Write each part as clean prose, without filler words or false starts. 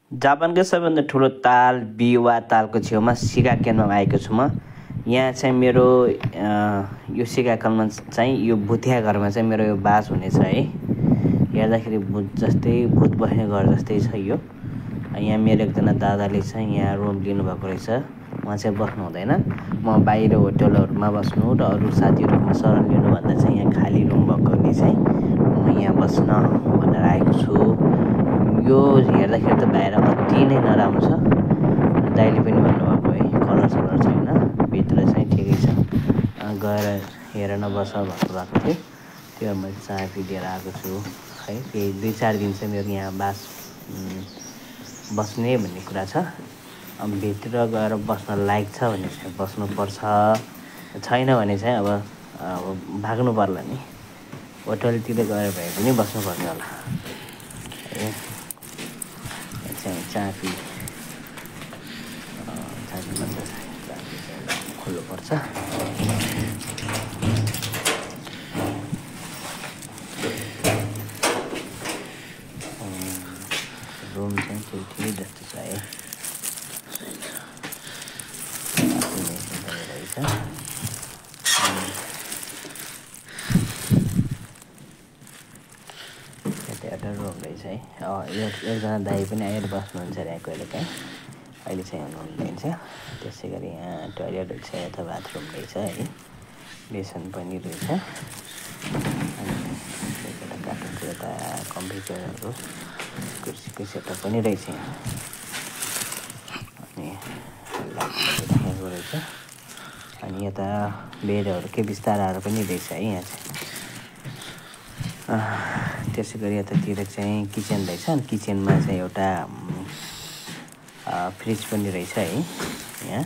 जापानकै सबैभन्दा ठुलो ताल बिवा तालको छेउमा सिकाकेनमा आएको छु म। यहाँ चाहिँ मेरो यो सिकाकलमा चाहिँ यो भुतिया घरमा चाहिँ मेरो यो बास हुनेछ है। हेर्दाखेरि भूत बस्ने घर जस्तै छ यो। यहाँ मेरो एकजना दादाले चाहिँ यहाँ रुम लिनुभएको रहेछ। उहाँ चाहिँ बस्नु हुँदैन। म बाहिर होटलहरूमा बस्नु र अरू साथीहरूमा शरण लिनुभन्दा चाहिँ यहाँ खाली रुम भएकोले चाहिँ म यहाँ बस्न भनेर आएको छु। यो हेर्दाखेरि त बाहिर अति नै नराम्रो छ। दाइले पनि भन्नुभएको है कलर सलर छैन, भित्र चाहिँ ठिकै छ, गएर हेर नबस भन्नुभएको थियो। त्यो मैले चाबी लिएर आएको छु है। केही 2-4 दिन चाहिँ मेरो यहाँ बस्ने भन्ने कुरा छ। अब भित्र गएर बस्न लायक छ भने चाहिँ बस्नुपर्छ, छैन भने चाहिँ अब भाग्नु पर्ला नि। होटलतिर गएर भए पनि बस्नुपर्छ होला है। चाहिँ चाबी खोल्नुपर्छ। रुम चाहिँ ठिकै जस्तो छ है। एउटा रुम रहेछ है। एकजना दाइ पनि आएर बस्नुहुन्छ अरे यहाँ कहिलेकाहीँ। अहिले चाहिँ हुनुहुन्छ। त्यसै गरी यहाँ टोइलेट रहेछ, यता बाथरुम रहेछ है, बेसन पनि रहेछ। अनि कार्टुनको यता कम्प्युटरहरू कुर्सीको सेटअप पनि रहेछ यहाँ। अनि राखेको रहेछ। अनि यता बेडहरूकै बिस्ताराहरू पनि रहेछ है यहाँ चाहिँ। त्यसै गरी यतातिर चाहिँ किचन रहेछ। अनि किचनमा चाहिँ एउटा फ्रिज पनि रहेछ है यहाँ।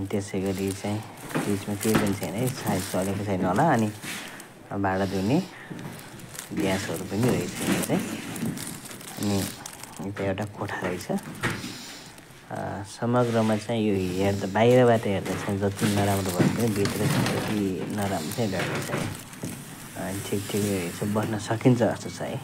त्यसै गरी चाहिँ फ्रिजमा केही पनि छैन है, सायद चलेको छैन होला। अनि भाँडा धुने ग्यासहरू पनि रहेछ यहाँ चाहिँ। अनि यता एउटा कोठा रहेछ। समग्रमा चाहिँ यो हेर्दा बाहिरबाट हेर्दा चाहिँ जति नराम्रो भयो पनि भित्र चाहिँ त्यति नराम्रो चाहिँ रहेछ है। ठिक ठिकै रहेछ, बस्न सकिन्छ जस्तो छ है।